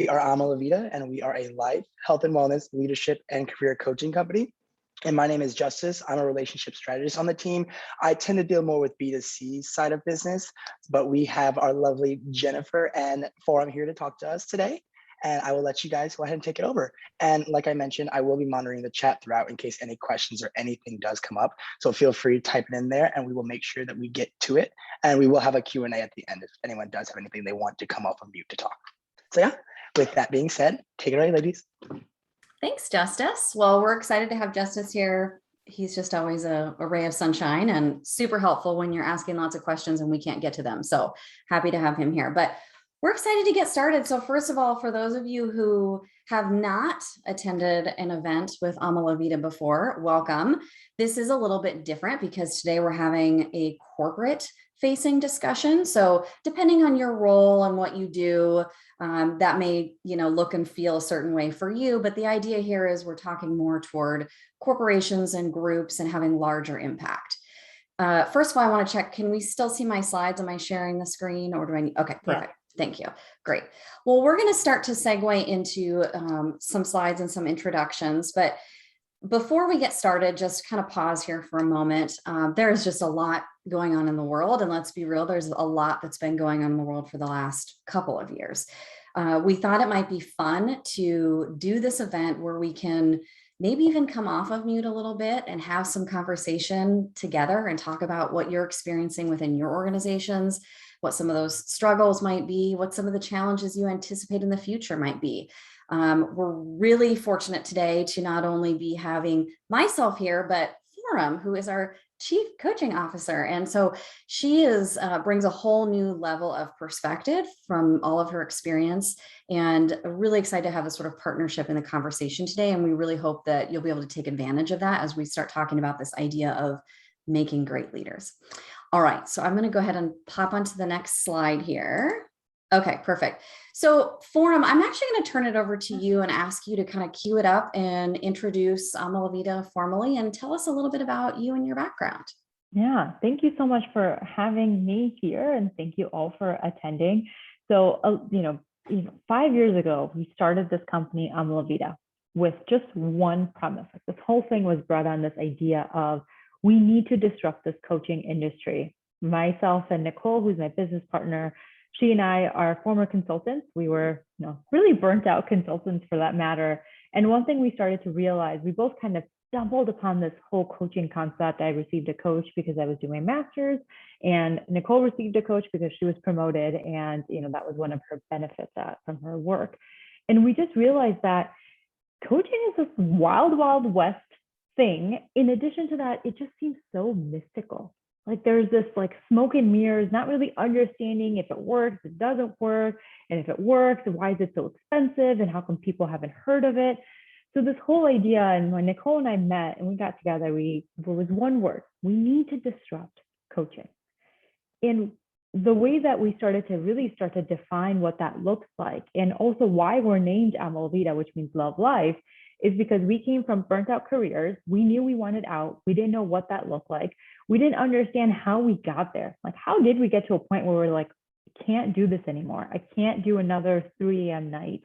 We are Ama La Vida, and we are a life, health and wellness, leadership, and career coaching company. And my name is Justice. I'm a relationship strategist on the team. I tend to deal more with B2C side of business, but we have our lovely Jennifer and Foram here to talk to us today. And I will let you guys go ahead and take it over. And like I mentioned, I will be monitoring the chat throughout in case any questions or anything does come up. So feel free to type it in there and we will make sure that we get to it. And we will have a Q&A at the end if anyone does have anything they want to come off of mute to talk. So yeah, with that being said, take it away, ladies. Thanks, Justice. Well, we're excited to have Justice here. He's just always a ray of sunshine and super helpful when you're asking lots of questions and we can't get to them. So happy to have him here. But we're excited to get started. So first of all, for those of you who have not attended an event with Ama La Vida before, welcome. This is a little bit different because today we're having a corporate facing discussion. So depending on your role and what you do, that may, look and feel a certain way for you. But the idea here is we're talking more toward corporations and groups and having larger impact. First of all, I want to check, can we still see my slides? Am I sharing the screen or do I need, okay, perfect. Yeah. Thank you. Great. Well, we're going to start to segue into some slides and some introductions, but before we get started, just kind of pause here for a moment. There is just a lot going on in the world, and let's be real, there's a lot that's been going on in the world for the last couple of years. We thought it might be fun to do this event where we can maybe even come off of mute a little bit and have some conversation together and talk about what you're experiencing within your organizations, what some of those struggles might be, what some of the challenges you anticipate in the future might be. We're really fortunate today to not only be having myself here, but Foram, who is our Chief Coaching Officer. And so she brings a whole new level of perspective from all of her experience, and really excited to have a sort of partnership in the conversation today. And we really hope that you'll be able to take advantage of that as we start talking about this idea of making great leaders. All right, so I'm going to go ahead and pop onto the next slide here. Okay, perfect. So Foram, I'm actually going to turn it over to you and ask you to kind of cue it up and introduce Ama La Vida formally and tell us a little bit about you and your background. Yeah, thank you so much for having me here, and thank you all for attending. So, 5 years ago, we started this company, Ama La Vida, with just one premise. This whole thing was brought on this idea of we need to disrupt this coaching industry. Myself and Nicole, who's my business partner, she and I are former consultants. We were really burnt out consultants for that matter. And one thing we started to realize, we both kind of stumbled upon this whole coaching concept. I received a coach because I was doing my master's, and Nicole received a coach because she was promoted. And that was one of her benefits from her work. And we just realized that coaching is this wild, wild west thing. In addition to that, it just seems so mystical. Like there's this smoke and mirrors, not really understanding if it works, if it doesn't work, and if it works, why is it so expensive, and how come people haven't heard of it? So this whole idea, and when Nicole and I met and we got together, there was one word: we need to disrupt coaching. And the way that we started to define what that looks like, and also why we're named Ama La Vida, which means love life, is because we came from burnt out careers. We knew we wanted out. We didn't know what that looked like. We didn't understand how we got there. How did we get to a point where we're like, I can't do this anymore. I can't do another 3 a.m. night.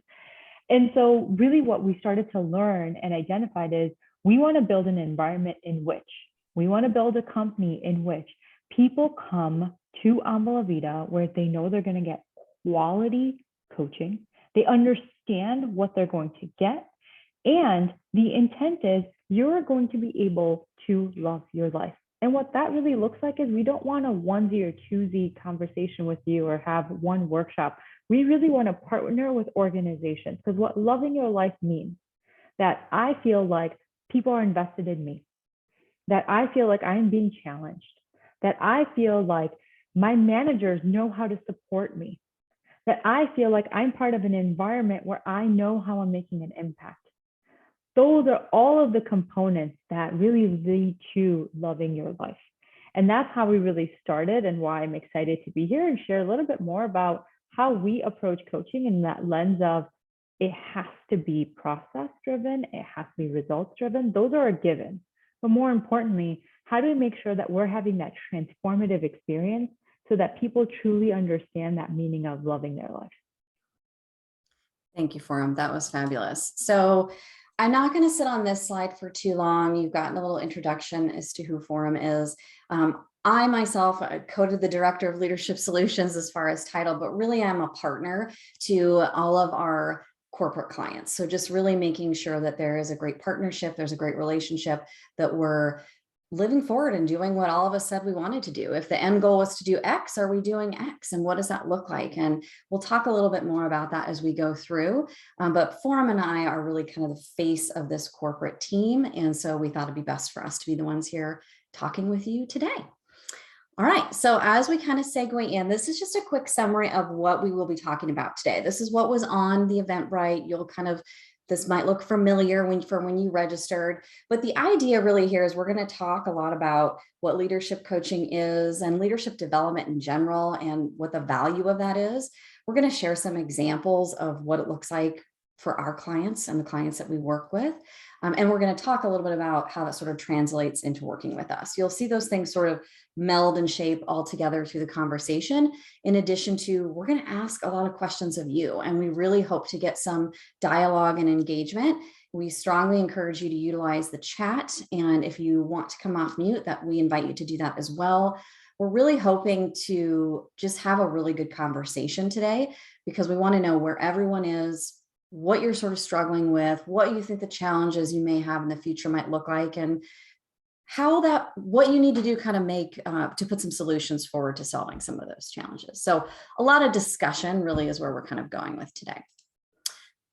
And so really what we started to learn and identified is we want to build an environment in which we want to build a company in which people come to Ama La Vida where they know they're going to get quality coaching. They understand what they're going to get. And the intent is you're going to be able to love your life. And what that really looks like is we don't want a onesie or twosie conversation with you or have one workshop. We really want to partner with organizations, because what loving your life means, that I feel like people are invested in me, that I feel like I'm being challenged, that I feel like my managers know how to support me, that I feel like I'm part of an environment where I know how I'm making an impact. Those are all of the components that really lead to loving your life. And that's how we really started, and why I'm excited to be here and share a little bit more about how we approach coaching in that lens of it has to be process driven, it has to be results driven. Those are a given. But more importantly, how do we make sure that we're having that transformative experience so that people truly understand that meaning of loving their life? Thank you, Foram. That was fabulous. So I'm not going to sit on this slide for too long. You've gotten a little introduction as to who Foram is. I myself coded the Director of Leadership Solutions as far as title, but really I'm a partner to all of our corporate clients. So just really making sure that there is a great partnership, there's a great relationship, that we're living forward and doing what all of us said we wanted to do. If the end goal was to do X, are we doing X? And what does that look like? And we'll talk a little bit more about that as we go through. But Foram and I are really kind of the face of this corporate team. And so we thought it'd be best for us to be the ones here talking with you today. All right, so as we kind of segue in, this is just a quick summary of what we will be talking about today. This is what was on the Eventbrite. You'll kind of, this might look familiar when you registered, but the idea really here is we're going to talk a lot about what leadership coaching is and leadership development in general and what the value of that is. We're going to share some examples of what it looks like for our clients and the clients that we work with. And we're going to talk a little bit about how that sort of translates into working with us. You'll see those things sort of meld and shape all together through the conversation. In addition to, we're going to ask a lot of questions of you, and we really hope to get some dialogue and engagement. We strongly encourage you to utilize the chat. And if you want to come off mute, that we invite you to do that as well. We're really hoping to just have a really good conversation today, because we want to know where everyone is, what you're sort of struggling with, what you think the challenges you may have in the future might look like, and what you need to do kind of to put some solutions forward to solving some of those challenges. So a lot of discussion really is where we're kind of going with today.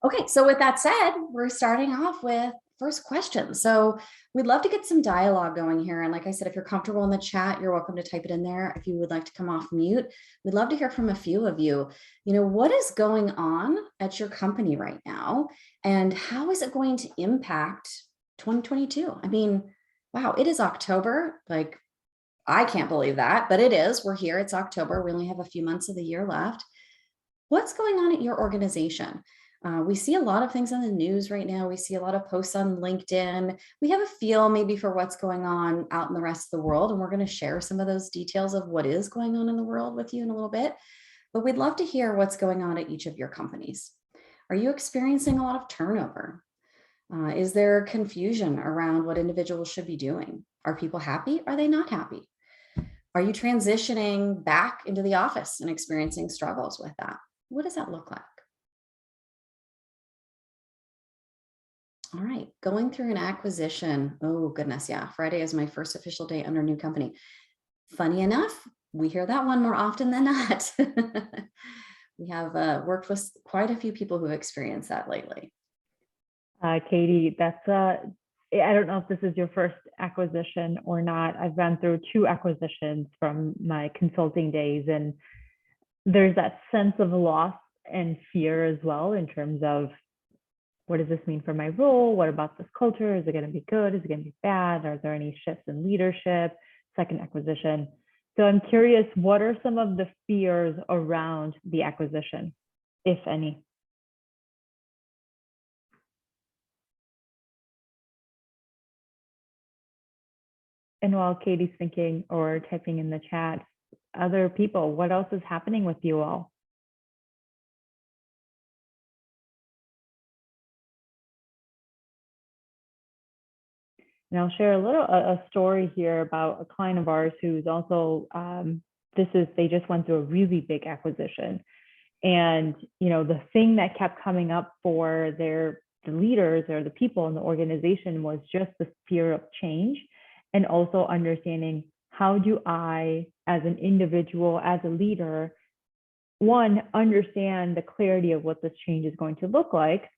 Okay, so with that said, we're starting off with first question. So we'd love to get some dialogue going here. And like I said, if you're comfortable in the chat, you're welcome to type it in there. If you would like to come off mute, we'd love to hear from a few of you. You know, what is going on at your company right now? And how is it going to impact 2022? I mean, wow, it is October. Like, I can't believe that, but it is. We're here. It's October. We only have a few months of the year left. What's going on at your organization? We see a lot of things on the news right now. We see a lot of posts on LinkedIn. We have a feel maybe for what's going on out in the rest of the world. And we're going to share some of those details of what is going on in the world with you in a little bit. But we'd love to hear what's going on at each of your companies. Are you experiencing a lot of turnover? Is there confusion around what individuals should be doing? Are people happy? Are they not happy? Are you transitioning back into the office and experiencing struggles with that? What does that look like? All right, going through an acquisition. Oh goodness, yeah. Friday is my first official day under a new company. Funny enough, we hear that one more often than not. We have worked with quite a few people who have experienced that lately. Katie, that's I don't know if this is your first acquisition or not. I've been through 2 acquisitions from my consulting days, and there's that sense of loss and fear as well in terms of, what does this mean for my role? What about this culture? Is it going to be good? Is it going to be bad? Are there any shifts in leadership? Second acquisition. So I'm curious, what are some of the fears around the acquisition, if any? And while Katie's thinking or typing in the chat, other people, what else is happening with you all? And I'll share a story here about a client of ours who's also, they just went through a really big acquisition. And, you know, the thing that kept coming up for the leaders or the people in the organization was just the fear of change, and also understanding, how do I, as an individual, as a leader, one, understand the clarity of what this change is going to look like,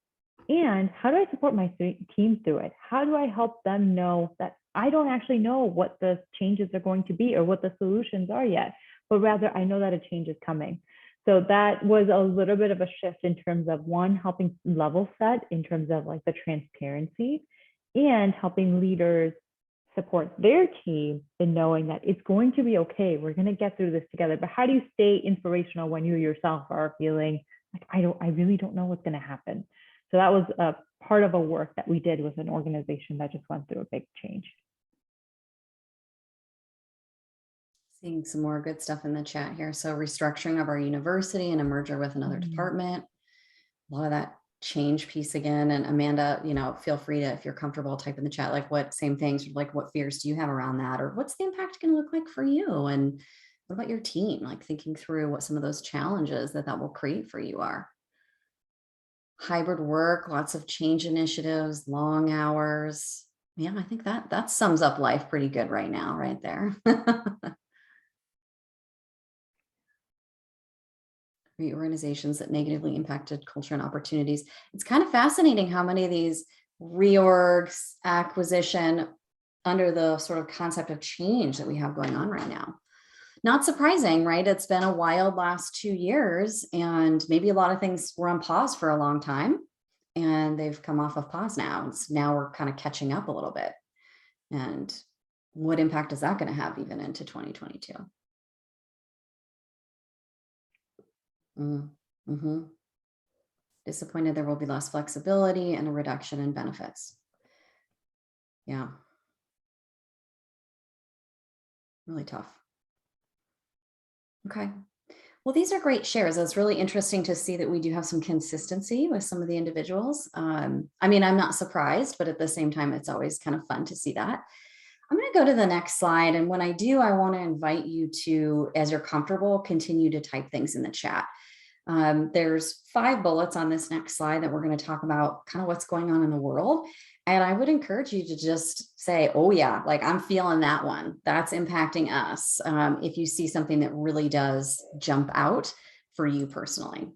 and how do I support my team through it? How do I help them know that I don't actually know what the changes are going to be or what the solutions are yet, but rather I know that a change is coming. So that was a little bit of a shift in terms of, one, helping level set in terms of like the transparency, and helping leaders support their team in knowing that it's going to be okay. We're going to get through this together. But how do you stay inspirational when you yourself are feeling like, I really don't know what's going to happen? So that was a part of a work that we did with an organization that just went through a big change. Seeing some more good stuff in the chat here. So restructuring of our university and a merger with another department. A lot of that change piece again. And Amanda, feel free to, if you're comfortable, type in the chat, like what same things, like what fears do you have around that? Or what's the impact going to look like for you? And what about your team? Like thinking through what some of those challenges that will create for you are. Hybrid work, lots of change initiatives, long hours. Yeah, I think that sums up life pretty good right now, right there. Reorganizations that negatively impacted culture and opportunities. It's kind of fascinating how many of these reorgs, acquisition, under the sort of concept of change that we have going on right now. Not surprising, right? It's been a wild last 2 years, and maybe a lot of things were on pause for a long time, and they've come off of pause now. Now we're kind of catching up a little bit. And what impact is that going to have even into 2022? Disappointed there will be less flexibility and a reduction in benefits. Yeah. Really tough. Okay. Well, these are great shares. It's really interesting to see that we do have some consistency with some of the individuals. I mean, I'm not surprised, but at the same time, it's always kind of fun to see that. I'm going to go to the next slide. And when I do, I want to invite you to, as you're comfortable, continue to type things in the chat. There's 5 bullets on this next slide that we're going to talk about kind of what's going on in the world. And I would encourage you to just say, oh yeah, like I'm feeling that one. That's impacting us. If you see something that really does jump out for you personally.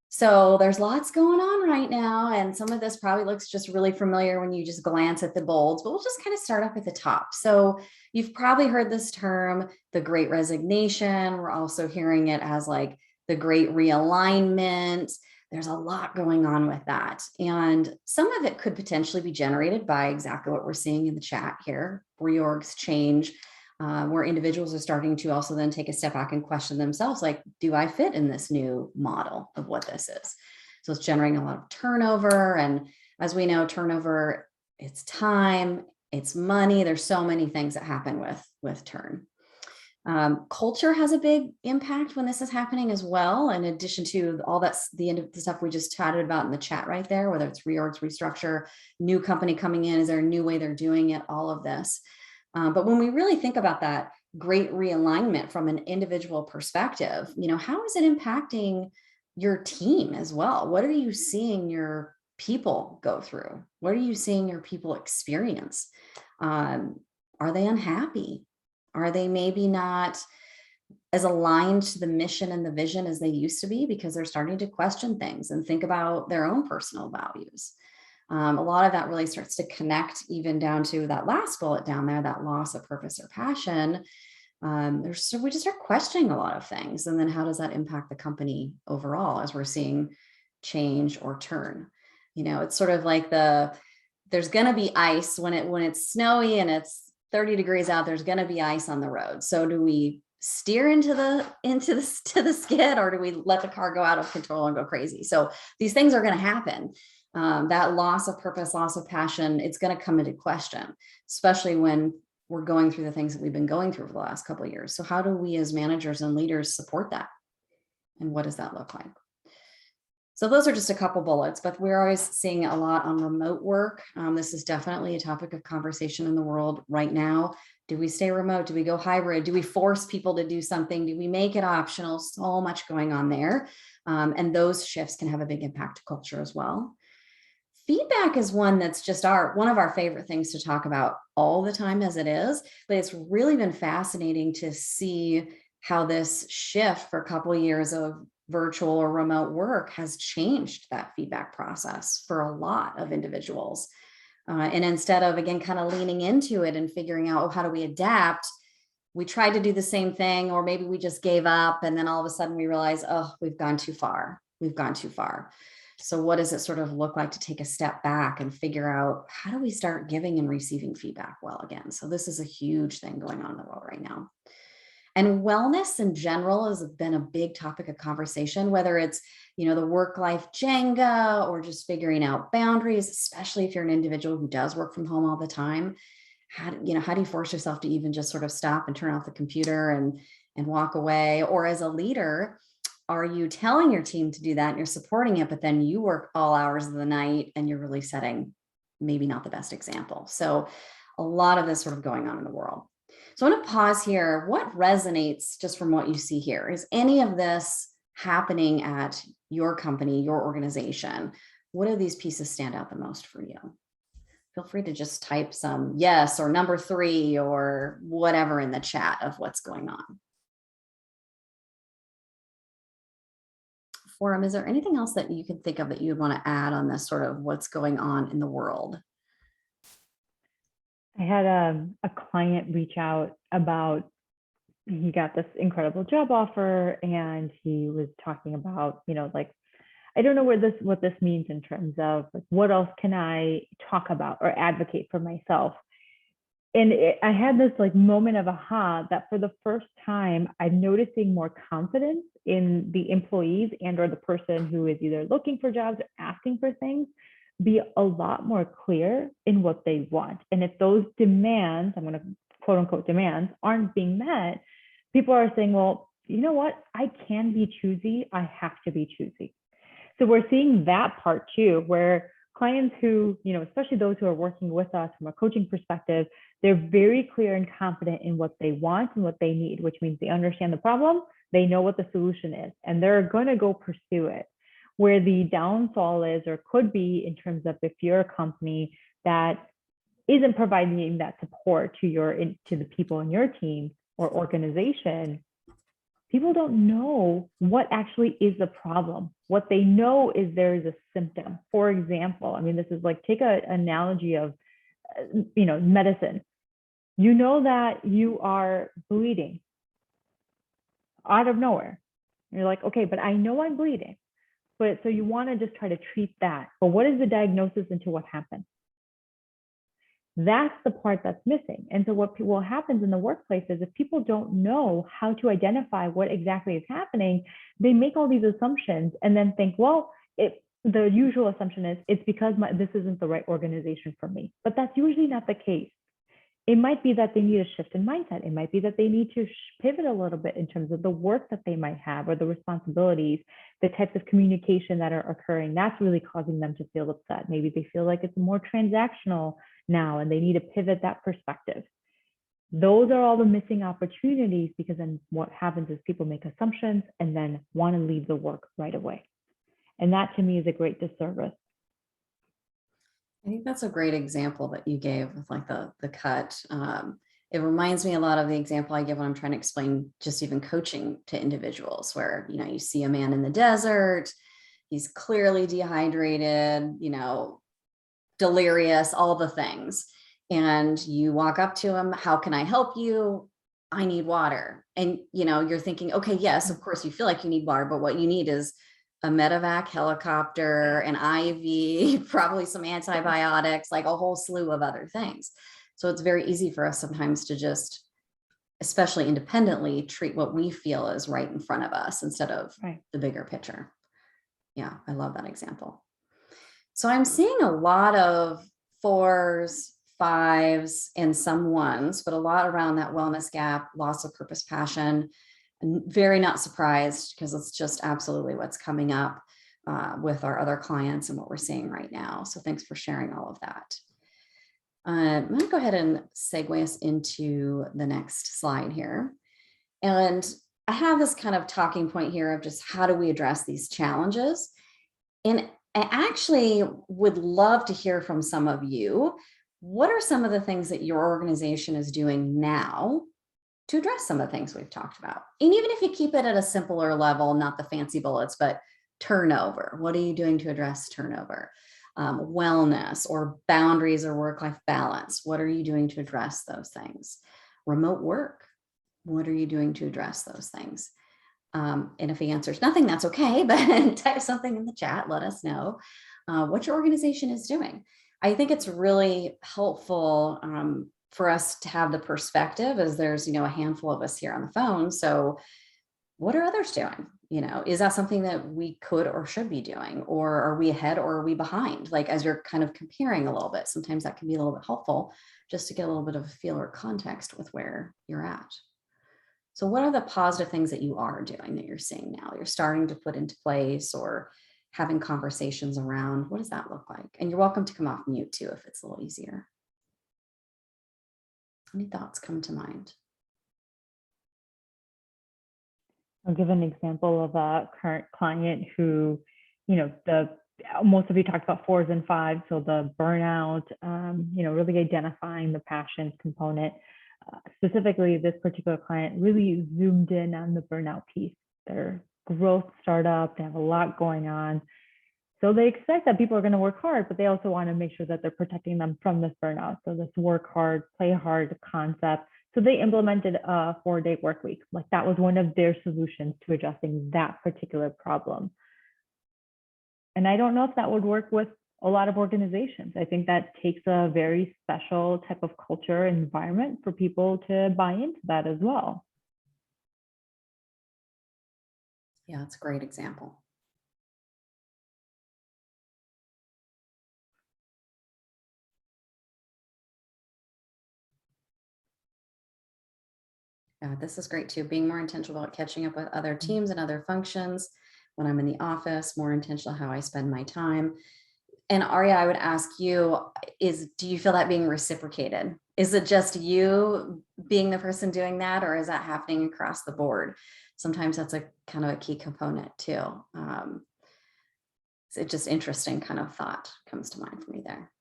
So there's lots going on right now. And some of this probably looks just really familiar when you just glance at the bolds, but we'll just kind of start up at the top. So you've probably heard this term, the Great Resignation. We're also hearing it as like the Great Realignment. There's a lot going on with that. And some of it could potentially be generated by exactly what we're seeing in the chat here, reorgs, change, where individuals are starting to also then take a step back and question themselves, like, do I fit in this new model of what this is? So it's generating a lot of turnover. And as we know, turnover, it's time, it's money. There's so many things that happen with turn. Culture has a big impact when this is happening as well. In addition to all that's the end of the stuff we just chatted about in the chat right there, whether it's reorgs, restructure, new company coming in, is there a new way they're doing it, all of this. But when we really think about that great realignment from an individual perspective, how is it impacting your team as well? What are you seeing your people go through? What are you seeing your people experience? Are they unhappy? Are they maybe not as aligned to the mission and the vision as they used to be because they're starting to question things and think about their own personal values? A lot of that really starts to connect even down to that last bullet down there, that loss of purpose or passion. We just start questioning a lot of things. And then how does that impact the company overall as we're seeing change or turn? It's sort of like there's going to be ice when it's snowy and it's 30 degrees out, there's going to be ice on the road. So do we steer to the skid, or do we let the car go out of control and go crazy? So these things are going to happen. That loss of purpose, loss of passion, it's going to come into question, especially when we're going through the things that we've been going through for the last couple of years. So how do we as managers and leaders support that? And what does that look like? So those are just a couple bullets, but we're always seeing a lot on remote work. This is definitely a topic of conversation in the world right now. Do we stay remote? Do we go hybrid? Do we force people to do something? Do we make it optional? So much going on there. And those shifts can have a big impact to culture as well. Feedback is one that's just one of our favorite things to talk about all the time as it is, but it's really been fascinating to see how this shift for a couple of years of virtual or remote work has changed that feedback process for a lot of individuals. And instead of, again, kind of leaning into it and figuring out, how do we adapt? We tried to do the same thing, or maybe we just gave up. And then all of a sudden we realize, we've gone too far. We've gone too far. So what does it sort of look like to take a step back and figure out, how do we start giving and receiving feedback well again? So this is a huge thing going on in the world right now. And wellness in general has been a big topic of conversation, whether it's, the work-life Jenga or just figuring out boundaries, especially if you're an individual who does work from home all the time. How do you force yourself to even just sort of stop and turn off the computer and walk away? Or as a leader, are you telling your team to do that and you're supporting it, but then you work all hours of the night and you're really setting maybe not the best example? So a lot of this sort of going on in the world. So I want to pause here. What resonates just from what you see here? Is any of this happening at your company, your organization? What do these pieces stand out the most for you? Feel free to just type some yes or number 3 or whatever in the chat of what's going on. Forum, is there anything else that you can think of that you would want to add on this sort of what's going on in the world? I had a client reach out about, he got this incredible job offer, and he was talking about, like, I don't know what this means in terms of like, what else can I talk about or advocate for myself? And I had this like moment of aha that for the first time, I'm noticing more confidence in the employees and or the person who is either looking for jobs or asking for things, be a lot more clear in what they want. And if those demands, I'm going to quote unquote demands, aren't being met, people are saying, well, you know what? I can be choosy. I have to be choosy. So we're seeing that part too, where clients who, especially those who are working with us from a coaching perspective, they're very clear and confident in what they want and what they need, which means they understand the problem, they know what the solution is, and they're going to go pursue it. Where the downfall is or could be in terms of if you're a company that isn't providing that support to the people in your team or organization, people don't know what actually is the problem. What they know is there is a symptom. For example, I mean, this is like, take an analogy of, medicine. You know that you are bleeding out of nowhere. You're like, okay, but I know I'm bleeding. But so you want to just try to treat that. But what is the diagnosis into what happened? That's the part that's missing. And so what happens in the workplace is if people don't know how to identify what exactly is happening, they make all these assumptions and then think, well, the usual assumption is it's because this isn't the right organization for me. But that's usually not the case. It might be that they need a shift in mindset. It might be that they need to pivot a little bit in terms of the work that they might have or the responsibilities, the types of communication that are occurring. That's really causing them to feel upset. Maybe they feel like it's more transactional now and they need to pivot that perspective. Those are all the missing opportunities, because then what happens is people make assumptions and then want to leave the work right away. And that to me is a great disservice. I think that's a great example that you gave with like the cut. It reminds me a lot of the example I give when I'm trying to explain just even coaching to individuals where, you see a man in the desert, he's clearly dehydrated, delirious, all the things. And you walk up to him, how can I help you? I need water. And, you're thinking, okay, yes, of course you feel like you need water, but what you need is a medevac helicopter, an IV, probably some antibiotics, like a whole slew of other things. So it's very easy for us sometimes to just, especially independently, treat what we feel is right in front of us instead of the bigger picture. Yeah, I love that example. So I'm seeing a lot of 4s, 5s, and some 1s, but a lot around that wellness gap, loss of purpose, passion. I'm very not surprised, because it's just absolutely what's coming up with our other clients and what we're seeing right now. So thanks for sharing all of that. I'm going to go ahead and segue us into the next slide here. And I have this kind of talking point here of just how do we address these challenges? And I actually would love to hear from some of you. What are some of the things that your organization is doing now to address some of the things we've talked about? And even if you keep it at a simpler level, not the fancy bullets, but turnover. What are you doing to address turnover? Wellness or boundaries or work-life balance. What are you doing to address those things? Remote work. What are you doing to address those things? And if he answers nothing, that's okay, but type something in the chat, let us know what your organization is doing. I think it's really helpful for us to have the perspective, as there's, a handful of us here on the phone. So what are others doing? Is that something that we could or should be doing? Or are we ahead or are we behind? Like, as you're kind of comparing a little bit, sometimes that can be a little bit helpful just to get a little bit of a feel or context with where you're at. So what are the positive things that you are doing that you're seeing now, you're starting to put into place or having conversations around? What does that look like? And you're welcome to come off mute too, if it's a little easier. Any thoughts come to mind? I'll give an example of a current client who, most of you talked about 4s and 5s, so the burnout, really identifying the passion component. Specifically, this particular client really zoomed in on the burnout piece. Their growth startup, they have a lot going on. So they expect that people are going to work hard, but they also want to make sure that they're protecting them from this burnout. So this work hard, play hard concept. So they implemented a 4-day work week. Like that was one of their solutions to addressing that particular problem. And I don't know if that would work with a lot of organizations. I think that takes a very special type of culture and environment for people to buy into that as well. Yeah, it's a great example. Yeah, this is great too. Being more intentional about catching up with other teams and other functions. When I'm in the office, more intentional how I spend my time. And Aria, I would ask you, do you feel that being reciprocated? Is it just you being the person doing that, or is that happening across the board? Sometimes that's a kind of a key component too. It's just interesting kind of thought comes to mind for me there.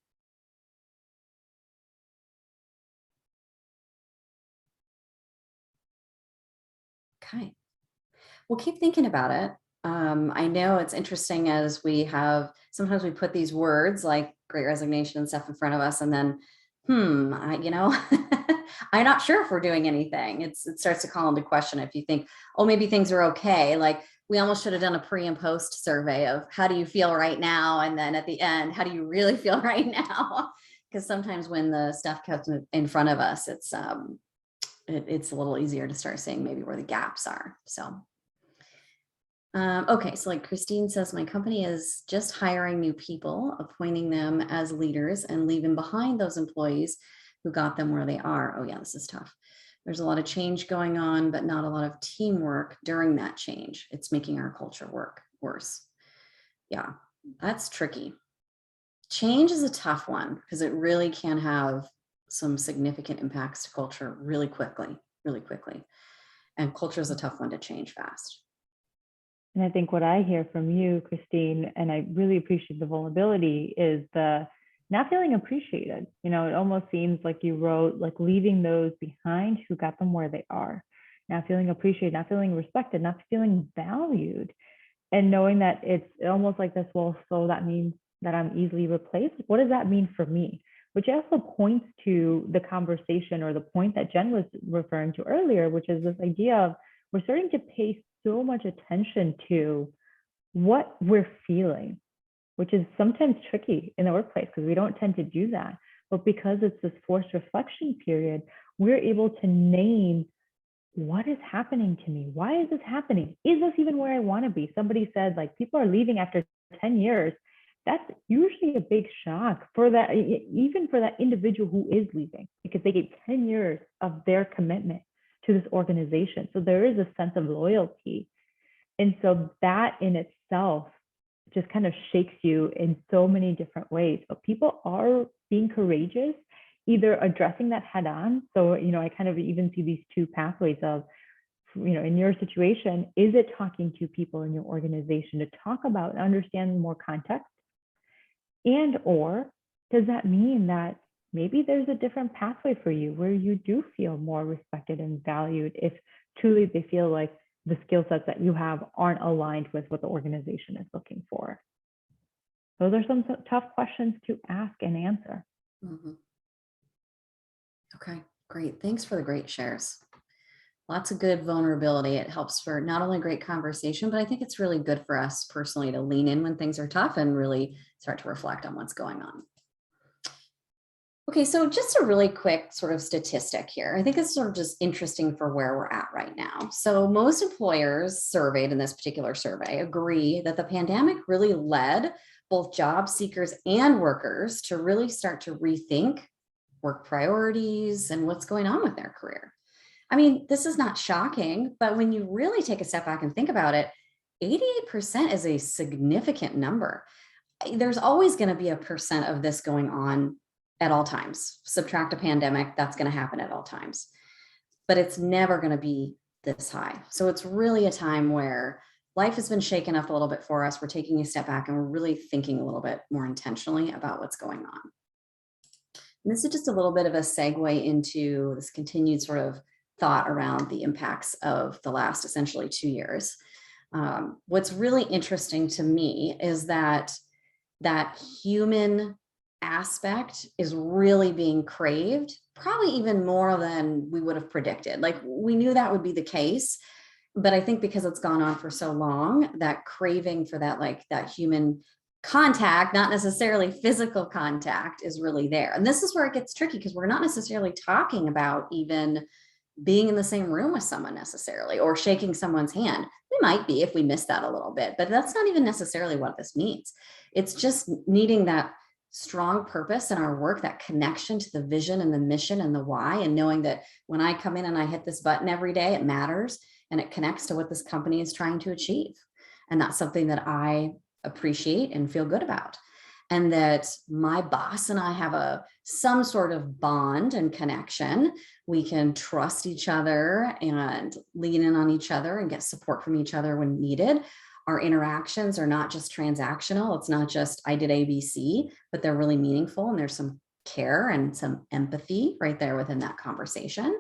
Okay, well, keep thinking about it. I know it's interesting as sometimes we put these words like Great Resignation and stuff in front of us, and then, I'm not sure if we're doing anything. It starts to call into question if you think, oh, maybe things are okay. Like we almost should have done a pre and post survey of how do you feel right now? And then at the end, how do you really feel right now? Because sometimes when the stuff comes in front of us, it's a little easier to start seeing maybe where the gaps are. So. Okay, so like Christine says, my company is just hiring new people, appointing them as leaders and leaving behind those employees who got them where they are. Oh yeah, this is tough. There's a lot of change going on, but not a lot of teamwork during that change. It's making our culture work worse. Yeah, that's tricky. Change is a tough one because it really can have some significant impacts to culture really quickly. And culture is a tough one to change fast. And I think what I hear from you, Christine, and I really appreciate the vulnerability, is the not feeling appreciated. It almost seems like you wrote, like leaving those behind who got them where they are, not feeling appreciated, not feeling respected, not feeling valued, and knowing that it's almost like this, well, so that means that I'm easily replaced. What does that mean for me? Which also points to the conversation or the point that Jen was referring to earlier, which is this idea of we're starting to pay so much attention to what we're feeling, which is sometimes tricky in the workplace because we don't tend to do that. But because it's this forced reflection period, we're able to name what is happening to me. Why is this happening? Is this even where I want to be? Somebody said like people are leaving after 10 years. That's usually a big shock for that, even for that individual who is leaving, because they gave 10 years of their commitment to this organization. So there is a sense of loyalty. And so that in itself just kind of shakes you in so many different ways. But people are being courageous, either addressing that head on. So, I kind of even see these two pathways of, in your situation, is it talking to people in your organization to talk about and understand more context? And or does that mean that maybe there's a different pathway for you where you do feel more respected and valued if truly they feel like the skill sets that you have aren't aligned with what the organization is looking for? Those are some tough questions to ask and answer. Mm-hmm. Okay, great. Thanks for the great shares. Lots of good vulnerability. It helps for not only great conversation, but I think it's really good for us personally to lean in when things are tough and really start to reflect on what's going on. Okay, so just a really quick sort of statistic here. I think it's sort of just interesting for where we're at right now. So most employers surveyed in this particular survey agree that the pandemic really led both job seekers and workers to really start to rethink work priorities and what's going on with their career. I mean, this is not shocking, but when you really take a step back and think about it, 88% is a significant number. There's always going to be a percent of this going on at all times. Subtract a pandemic, that's going to happen at all times, but it's never going to be this high. So it's really a time where life has been shaken up a little bit for us. We're taking a step back and we're really thinking a little bit more intentionally about what's going on. And this is just a little bit of a segue into this continued sort of thought around the impacts of the last essentially 2 years. What's really interesting to me is that human aspect is really being craved, probably even more than we would have predicted. Like, we knew that would be the case, but I think because it's gone on for so long, that craving for that, like that human contact, not necessarily physical contact, is really there. And this is where it gets tricky, because we're not necessarily talking about even being in the same room with someone necessarily, or shaking someone's hand. We might be if we miss that a little bit, but that's not even necessarily what this means. It's just needing that strong purpose in our work, that connection to the vision and the mission and the why, and knowing that when I come in and I hit this button every day, it matters and it connects to what this company is trying to achieve. And that's something that I appreciate and feel good about. And that my boss and I have some sort of bond and connection. We can trust each other and lean in on each other and get support from each other when needed. Our interactions are not just transactional. It's not just I did ABC, but they're really meaningful, and there's some care and some empathy right there within that conversation.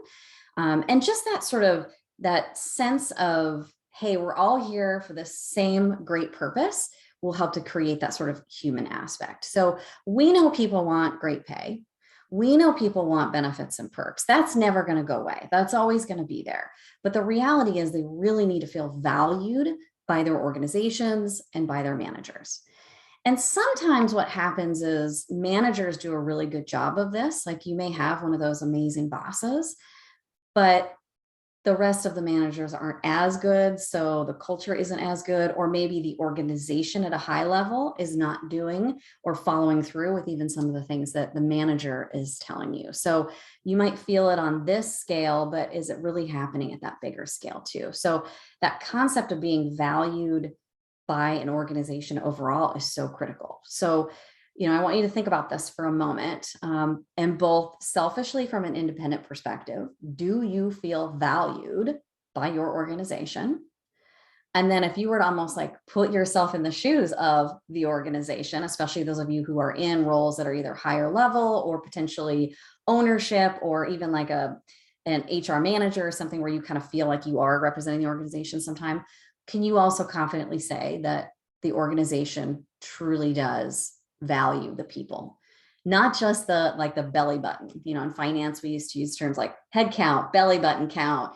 And just that sort of that sense of, hey, we're all here for the same great purpose, will help to create that sort of human aspect. So we know people want great pay. We know people want benefits and perks. That's never going to go away. That's always going to be there. But the reality is they really need to feel valued by their organizations and by their managers. And sometimes what happens is managers do a really good job of this. Like, you may have one of those amazing bosses, but the rest of the managers aren't as good. So the culture isn't as good, or maybe the organization at a high level is not doing or following through with even some of the things that the manager is telling you. So you might feel it on this scale, but is it really happening at that bigger scale too? So that concept of being valued by an organization overall is so critical. So, I want you to think about this for a moment, and both selfishly from an independent perspective, do you feel valued by your organization? And then if you were to almost like put yourself in the shoes of the organization, especially those of you who are in roles that are either higher level or potentially ownership, or even like an HR manager or something where you kind of feel like you are representing the organization sometime, can you also confidently say that the organization truly does value the people, not just the belly button? In finance, we used to use terms like head count, belly button count.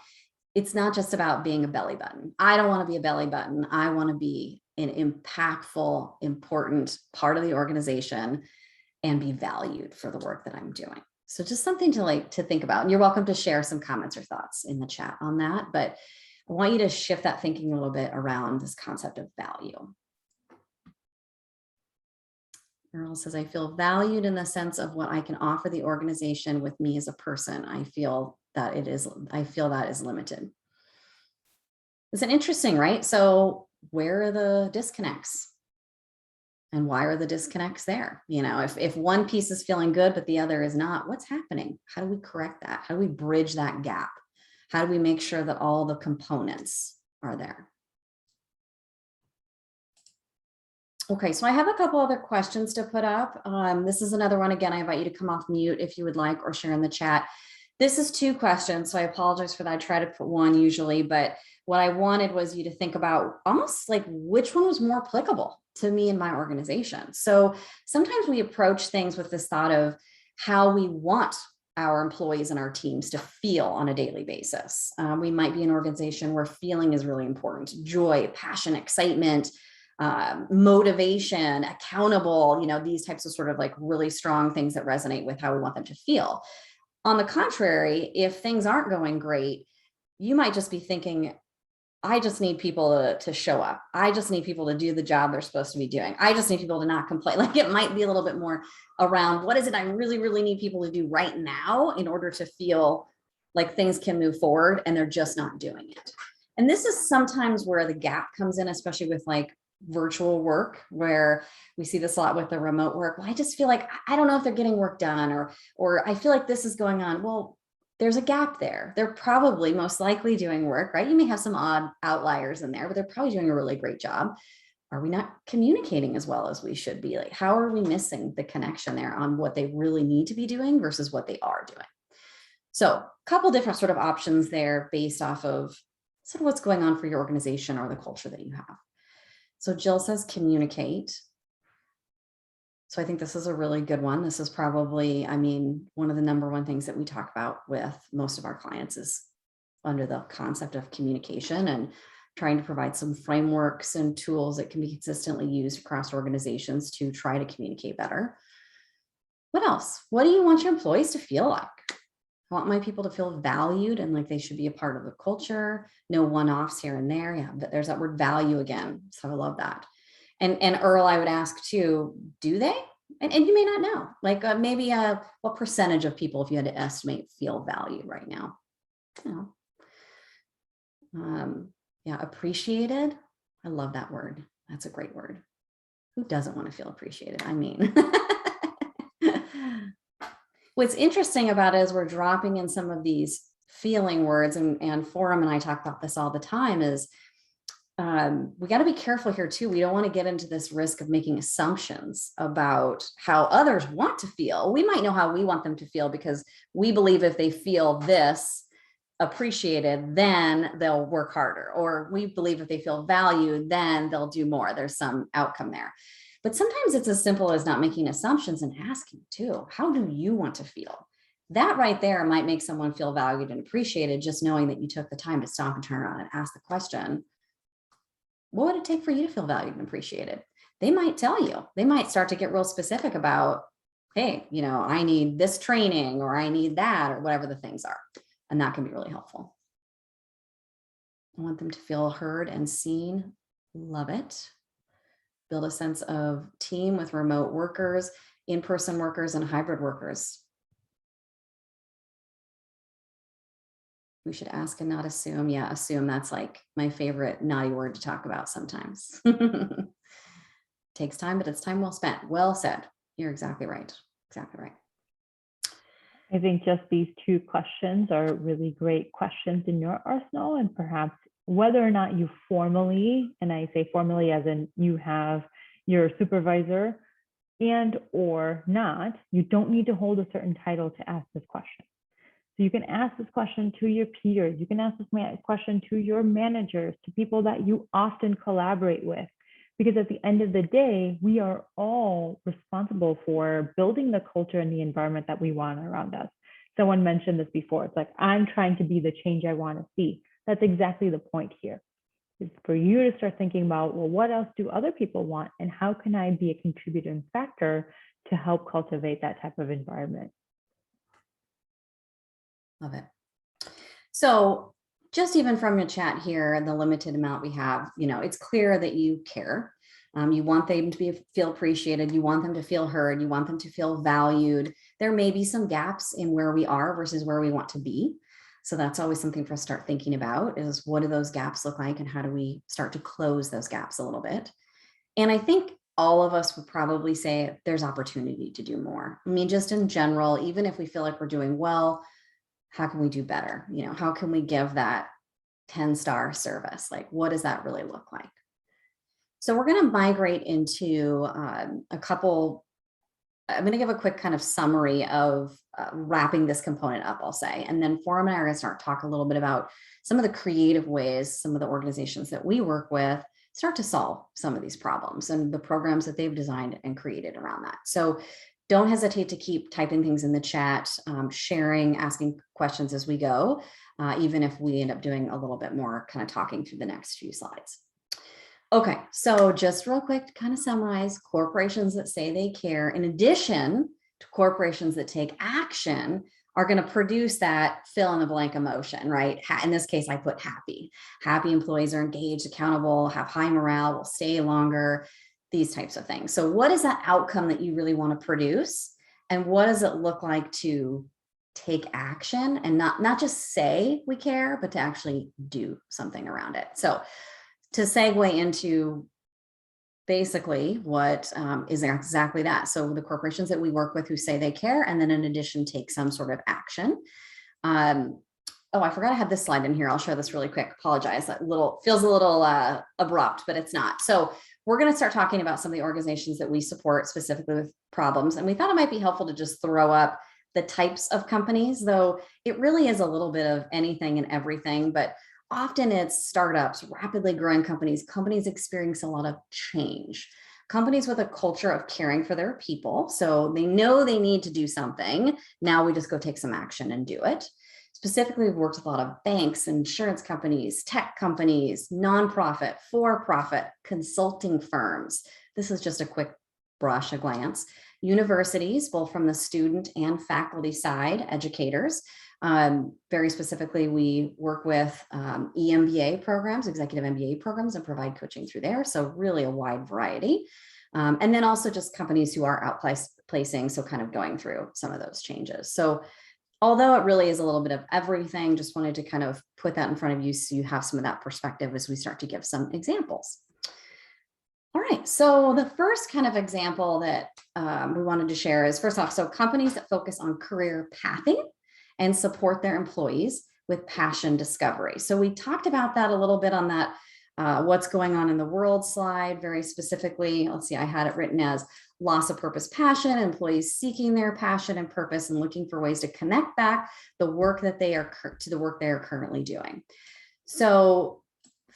It's not just about being a belly button. I don't want to be a belly button. I want to be an impactful, important part of the organization and be valued for the work that I'm doing. So just something to think about. And you're welcome to share some comments or thoughts in the chat on that. But I want you to shift that thinking a little bit around this concept of value. Earl says, I feel valued in the sense of what I can offer the organization with me as a person. I feel that is limited. It's an interesting, right? So where are the disconnects? And why are the disconnects there? If one piece is feeling good, but the other is not, what's happening? How do we correct that? How do we bridge that gap? How do we make sure that all the components are there? Okay, so I have a couple other questions to put up. This is another one. Again, I invite you to come off mute if you would like, or share in the chat. This is 2 questions, so I apologize for that. I try to put one usually, but what I wanted was you to think about almost like which one was more applicable to me and my organization. So sometimes we approach things with this thought of how we want our employees and our teams to feel on a daily basis. We might be an organization where feeling is really important: joy, passion, excitement, motivation, accountable, these types of sort of like really strong things that resonate with how we want them to feel. On the contrary, if things aren't going great, you might just be thinking, I just need people to show up. I just need people to do the job they're supposed to be doing. I just need people to not complain. Like, it might be a little bit more around what is it I really, really need people to do right now in order to feel like things can move forward and they're just not doing it. And this is sometimes where the gap comes in, especially with like virtual work, where we see this a lot with the remote work. Well, I just feel like I don't know if they're getting work done, or I feel like this is going on. Well, there's a gap there. They're probably most likely doing work, right? You may have some odd outliers in there, but they're probably doing a really great job. Are we not communicating as well as we should be? Like, how are we missing the connection there on what they really need to be doing versus what they are doing? So a couple different sort of options there based off of sort of what's going on for your organization or the culture that you have. So Jill says communicate. So I think this is a really good one. This is probably, I mean, one of the number one things that we talk about with most of our clients is under the concept of communication and trying to provide some frameworks and tools that can be consistently used across organizations to try to communicate better. What else? What do you want your employees to feel like? I want my people to feel valued and like they should be a part of the culture. No one-offs here and there. Yeah, but there's that word value again. So I love that. And Earl, I would ask too, do they? And you may not know, like maybe what percentage of people, if you had to estimate, feel valued right now? You know, yeah, appreciated. I love that word. That's a great word. Who doesn't want to feel appreciated? I mean, what's interesting about it is we're dropping in some of these feeling words, and Foram and I talk about this all the time, is we got to be careful here too. We don't want to get into this risk of making assumptions about how others want to feel. We might know how we want them to feel because we believe if they feel this appreciated, then they'll work harder. Or we believe if they feel valued, then they'll do more. There's some outcome there. But sometimes it's as simple as not making assumptions and asking too, how do you want to feel? That right there might make someone feel valued and appreciated, just knowing that you took the time to stop and turn around and ask the question, what would it take for you to feel valued and appreciated? They might tell you. They might start to get real specific about, hey, you know, I need this training or I need that or whatever the things are. And that can be really helpful. I want them to feel heard and seen. Love it. Build a sense of team with remote workers, in-person workers, and hybrid workers. We should ask and not assume. Yeah, assume. That's like my favorite naughty word to talk about sometimes. Takes time, but it's time well spent. Well said. You're exactly right. Exactly right. I think just these two questions are really great questions in your arsenal, and perhaps whether or not you formally, and I say formally as in you have your supervisor and or not, you don't need to hold a certain title to ask this question. So you can ask this question to your peers. You can ask this question to your managers, to people that you often collaborate with. Because at the end of the day, we are all responsible for building the culture and the environment that we want around us. Someone mentioned this before. It's like, I'm trying to be the change I want to see. That's exactly the point here. It's for you to start thinking about, well, what else do other people want? And how can I be a contributing factor to help cultivate that type of environment? Love it. So just even from your chat here and the limited amount we have, you know, it's clear that you care. You want them to feel appreciated. You want them to feel heard. You want them to feel valued. There may be some gaps in where we are versus where we want to be. So that's always something for us to start thinking about, is what do those gaps look like and how do we start to close those gaps a little bit? And I think all of us would probably say there's opportunity to do more. I mean, just in general, even if we feel like we're doing well, how can we do better? You know, how can we give that 10-star service? Like, what does that really look like? So we're going to migrate into a couple. I'm going to give a quick kind of summary of wrapping this component up, I'll say. And then Foram and I are going to start talk a little bit about some of the creative ways some of the organizations that we work with start to solve some of these problems and the programs that they've designed and created around that. So don't hesitate to keep typing things in the chat, sharing, asking questions as we go, even if we end up doing a little bit more kind of talking through the next few slides. Okay, so just real quick to kind of summarize, corporations that say they care, in addition to corporations that take action, are going to produce that fill in the blank emotion, right? In this case, I put happy. Happy employees are engaged, accountable, have high morale, will stay longer, these types of things. So what is that outcome that you really want to produce? And what does it look like to take action and not just say we care, but to actually do something around it. So to segue into basically what is exactly that. So the corporations that we work with who say they care, and then in addition, take some sort of action. Oh, I forgot I had this slide in here. I'll share this really quick. Apologize. That feels a little abrupt, but it's not. So we're going to start talking about some of the organizations that we support specifically with problems. And we thought it might be helpful to just throw up the types of companies, though it really is a little bit of anything and everything, but often it's startups, rapidly growing companies, companies experiencing a lot of change, companies with a culture of caring for their people. So they know they need to do something. Now we just go take some action and do it. Specifically, we've worked with a lot of banks, insurance companies, tech companies, nonprofit, for-profit, consulting firms. This is just a quick brush, a glance. Universities, both from the student and faculty side, educators. Very specifically, we work with EMBA programs, executive MBA programs, and provide coaching through there. So really a wide variety. And then also just companies who are outplacing, so kind of going through some of those changes. So although it really is a little bit of everything, just wanted to kind of put that in front of you so you have some of that perspective as we start to give some examples. All right, so the first kind of example that we wanted to share is, first off, so companies that focus on career pathing and support their employees with passion discovery. So we talked about that a little bit on that what's going on in the world slide, very specifically. Let's see, I had it written as loss of purpose, passion, employees seeking their passion and purpose and looking for ways to connect back the work that they are to the work they are currently doing. So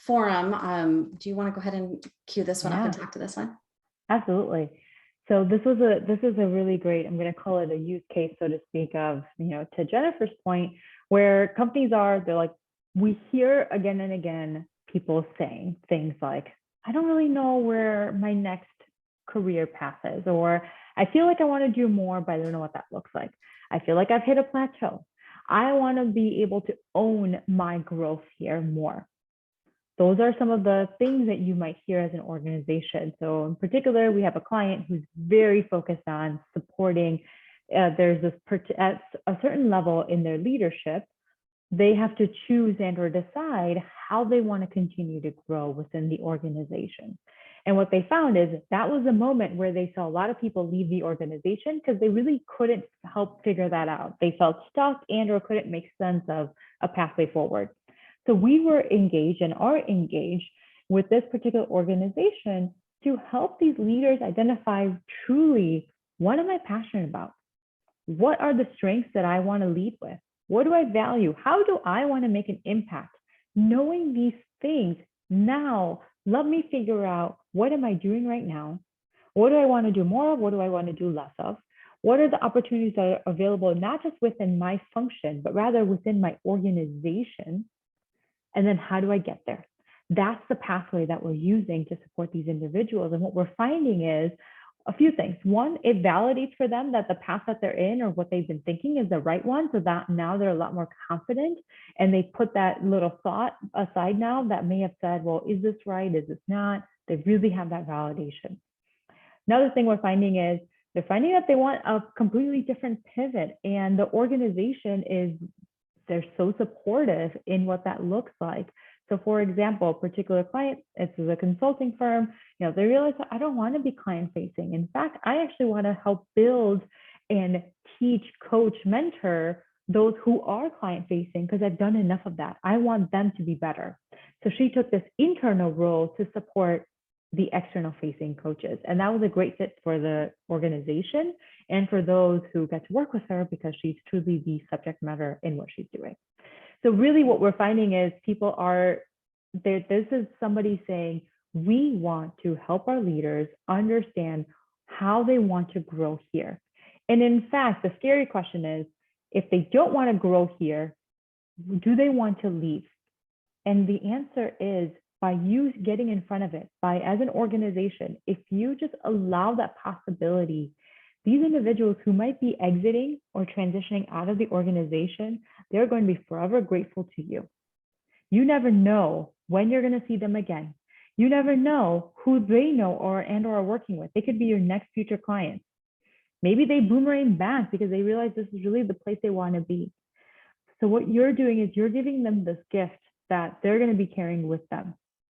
Forum, do you want to go ahead and cue this one up and talk to this one? Absolutely. So this is a really great, I'm going to call it a use case, so to speak, of, to Jennifer's point, where companies they're like, we hear again and again people saying things like, I don't really know where my next career path is, or I feel like I want to do more, but I don't know what that looks like. I feel like I've hit a plateau. I want to be able to own my growth here more. Those are some of the things that you might hear as an organization. So in particular, we have a client who's very focused on supporting, there's this, at a certain level in their leadership, they have to choose and or decide how they want to continue to grow within the organization. And what they found is that was a moment where they saw a lot of people leave the organization because they really couldn't help figure that out. They felt stuck and or couldn't make sense of a pathway forward. So we were engaged and are engaged with this particular organization to help these leaders identify truly, what am I passionate about? What are the strengths that I want to lead with? What do I value? How do I want to make an impact? Knowing these things, now let me figure out, what am I doing right now? What do I want to do more of? What do I want to do less of? What are the opportunities that are available, not just within my function, but rather within my organization? And then how do I get there? That's the pathway that we're using to support these individuals. And what we're finding is a few things. One, it validates for them that the path that they're in or what they've been thinking is the right one. So that now they're a lot more confident, and they put that little thought aside now that may have said, well, is this right? Is this not? They really have that validation. Another thing we're finding is they're finding that they want a completely different pivot, and the organization they're so supportive in what that looks like. So for example, a particular client, it's a consulting firm, they realize that I don't want to be client facing. In fact, I actually want to help build and teach, coach, mentor those who are client facing, because I've done enough of that. I want them to be better. So she took this internal role to support the external facing coaches. And that was a great fit for the organization and for those who get to work with her, because she's truly the subject matter in what she's doing. So really what we're finding is people are there. This is somebody saying, we want to help our leaders understand how they want to grow here. And in fact, the scary question is, if they don't want to grow here, do they want to leave? And the answer is, by you getting in front of it, as an organization, if you just allow that possibility, these individuals who might be exiting or transitioning out of the organization, they're going to be forever grateful to you. You never know when you're going to see them again. You never know who they know or are working with. They could be your next future clients. Maybe they boomerang back because they realize this is really the place they want to be. So what you're doing is you're giving them this gift that they're going to be carrying with them.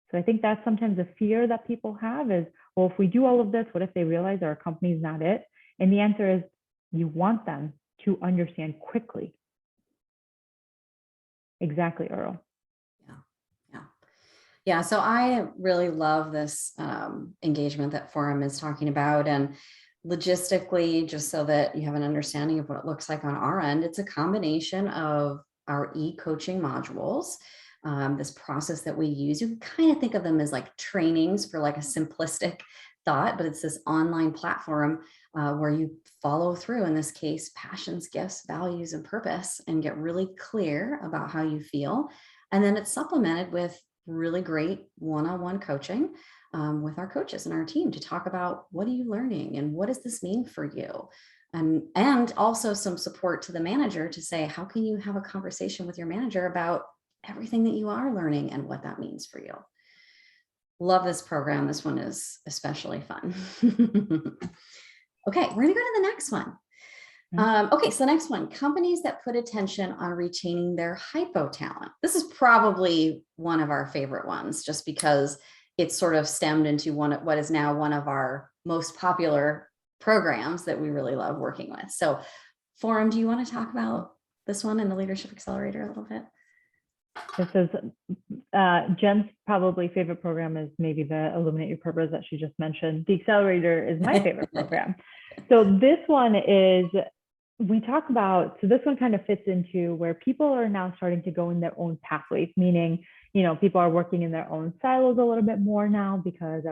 So I think that's sometimes a fear that people have is, well, if we do all of this, what if they realize our company is not it? And the answer is you want them to understand quickly. Exactly, Earl. Yeah, so I really love this engagement that Forum is talking about. And logistically, just so that you have an understanding of what it looks like on our end, it's a combination of our e-coaching modules, this process that we use. You kind of think of them as like trainings for like a simplistic thought, but it's this online platform where you follow through, in this case, passions, gifts, values, and purpose, and get really clear about how you feel. And then it's supplemented with really great one-on-one coaching with our coaches and our team to talk about what are you learning and what does this mean for you? And also some support to the manager to say, how can you have a conversation with your manager about everything that you are learning and what that means for you? Love this program. This one is especially fun. Okay, we're gonna go to the next one. Okay, so the next one, companies that put attention on retaining their hypo talent. This is probably one of our favorite ones, just because it's sort of stemmed into what is now one of our most popular programs that we really love working with. So Forum, do you want to talk about this one in the Leadership Accelerator a little bit? This is Jen's probably favorite program is maybe the Illuminate Your Purpose that she just mentioned. The Accelerator is my favorite program. So this one is, we talk about, so this one kind of fits into where people are now starting to go in their own pathways, meaning, you know, people are working in their own silos a little bit more now because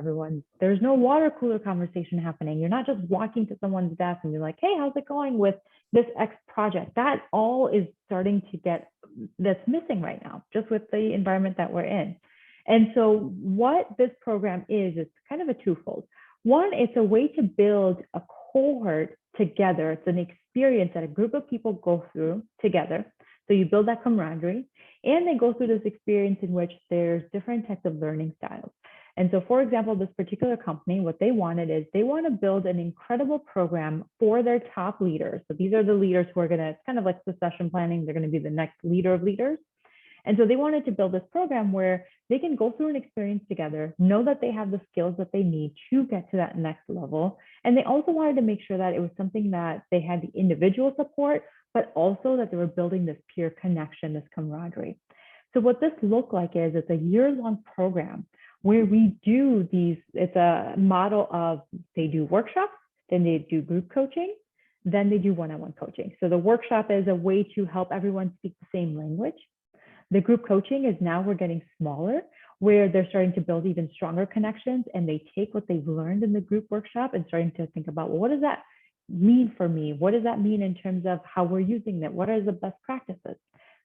there's no water cooler conversation happening. You're not just walking to someone's desk and you're like, hey, how's it going with this X project? That all is starting to that's missing right now, just with the environment that we're in. And so what this program is, it's kind of a twofold. One, it's a way to build a cohort together. It's an experience that a group of people go through together. So you build that camaraderie, and they go through this experience in which there's different types of learning styles. And so, for example, this particular company, what they wanted is they want to build an incredible program for their top leaders. So these are the leaders who are going to, it's kind of like succession planning. They're going to be the next leader of leaders. And so they wanted to build this program where they can go through an experience together, know that they have the skills that they need to get to that next level. And they also wanted to make sure that it was something that they had the individual support, but also that they were building this peer connection, this camaraderie. So what this looked like is it's a year-long program where we do these, it's a model of they do workshops, then they do group coaching, then they do one-on-one coaching. So the workshop is a way to help everyone speak the same language. The group coaching is now we're getting smaller, where they're starting to build even stronger connections, and they take what they've learned in the group workshop and starting to think about, well, what does that mean for me? What does that mean in terms of how we're using it? What are the best practices?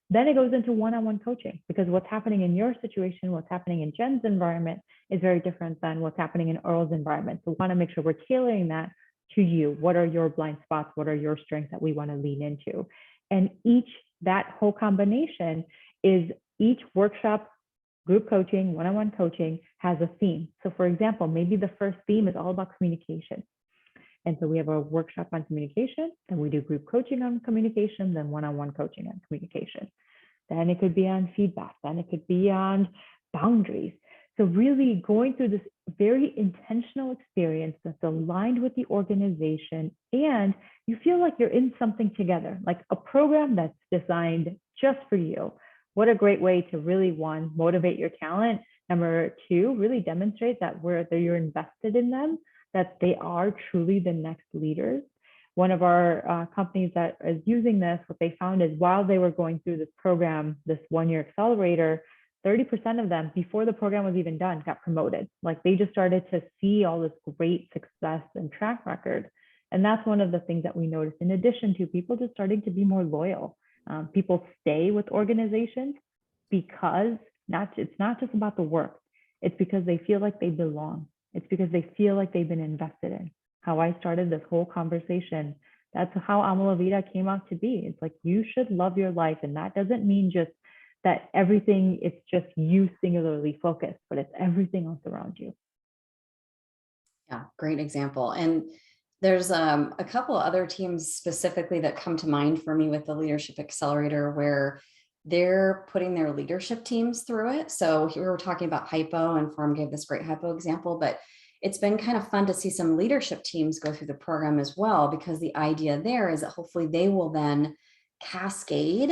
Then it goes into one-on-one coaching, because what's happening in your situation, what's happening in Jen's environment is very different than what's happening in Earl's environment. So we want to make sure we're tailoring that to you. What are your blind spots? What are your strengths that we want to lean into? And that whole combination is each workshop, group coaching, one-on-one coaching has a theme. So for example, maybe the first theme is all about communication. And so we have a workshop on communication, then we do group coaching on communication, then one-on-one coaching on communication. Then it could be on feedback, then it could be on boundaries. So really going through this very intentional experience that's aligned with the organization, and you feel like you're in something together, like a program that's designed just for you. What a great way to really, one, motivate your talent. Number two, really demonstrate that whether you're invested in them, that they are truly the next leaders. One of our companies that is using this, what they found is while they were going through this program, this one-year accelerator, 30% of them, before the program was even done, got promoted. Like they just started to see all this great success and track record. And that's one of the things that we noticed, in addition to people just starting to be more loyal. People stay with organizations because it's not just about the work. It's because they feel like they belong. It's because they feel like they've been invested in. How I started this whole conversation, that's how Ama La Vida came out to be. It's like, you should love your life. And that doesn't mean just that everything, it's just you singularly focused, but it's everything else around you. Yeah, great example. And There's a couple other teams specifically that come to mind for me with the Leadership Accelerator, where they're putting their leadership teams through it. So here we were talking about hypo, and Foram gave this great hypo example, but it's been kind of fun to see some leadership teams go through the program as well, because the idea there is that hopefully they will then cascade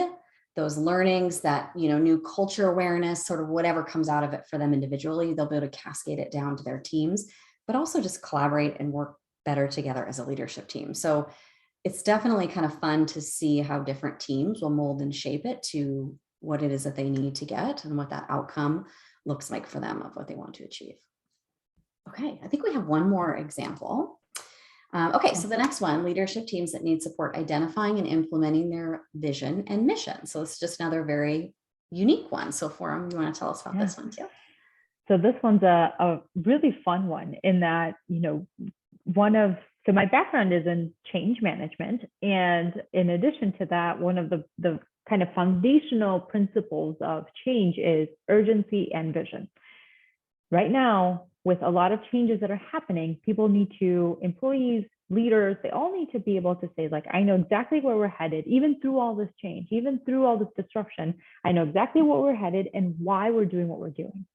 those learnings, that, you know, new culture awareness, sort of whatever comes out of it for them individually, they'll be able to cascade it down to their teams, but also just collaborate and work better together as a leadership team. So it's definitely kind of fun to see how different teams will mold and shape it to what it is that they need to get and what that outcome looks like for them of what they want to achieve. Okay, I think we have one more example. Okay, so the next one, leadership teams that need support identifying and implementing their vision and mission. So it's just another very unique one. So Foram, you want to tell us about this one too? So this one's a really fun one in that, you know, so my background is in change management. And in addition to that, one of the kind of foundational principles of change is urgency and vision. Right now, with a lot of changes that are happening, employees, leaders, they all need to be able to say, like, I know exactly where we're headed, even through all this change, even through all this disruption, I know exactly what we're headed and why we're doing what we're doing.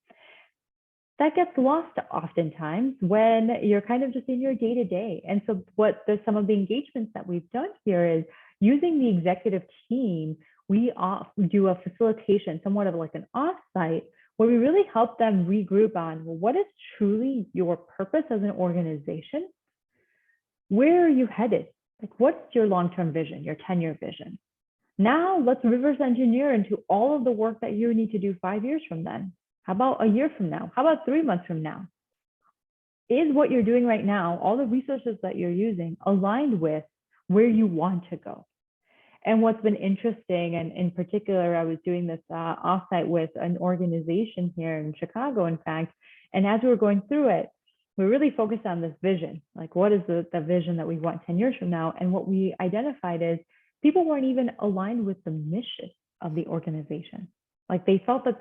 That gets lost oftentimes when you're kind of just in your day-to-day. And so some of the engagements that we've done here is using the executive team, we do a facilitation, somewhat of like an offsite, where we really help them regroup on, well, what is truly your purpose as an organization? Where are you headed? Like, what's your long-term vision, your 10-year vision? Now let's reverse engineer into all of the work that you need to do 5 years from then. How about a year from now? How about 3 months from now? Is what you're doing right now, all the resources that you're using, aligned with where you want to go? And what's been interesting, and in particular, I was doing this offsite with an organization here in Chicago, in fact, and as we were going through it, we really focused on this vision, like what is the vision that we want 10 years from now? And what we identified is people weren't even aligned with the mission of the organization. Like they felt that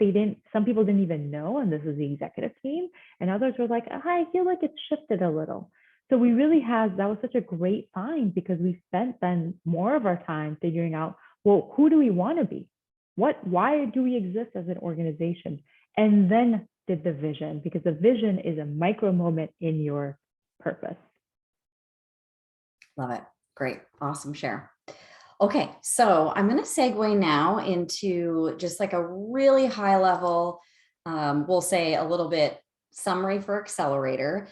some people didn't even know, and this is the executive team, and others were like, I feel like it's shifted a little. So we really that was such a great find, because we spent then more of our time figuring out, well, who do we want to be? Why do we exist as an organization? And then did the vision, because the vision is a micro moment in your purpose. Love it. Great. Awesome share. Okay, so I'm going to segue now into just like a really high level, we'll say a little bit summary for Accelerator.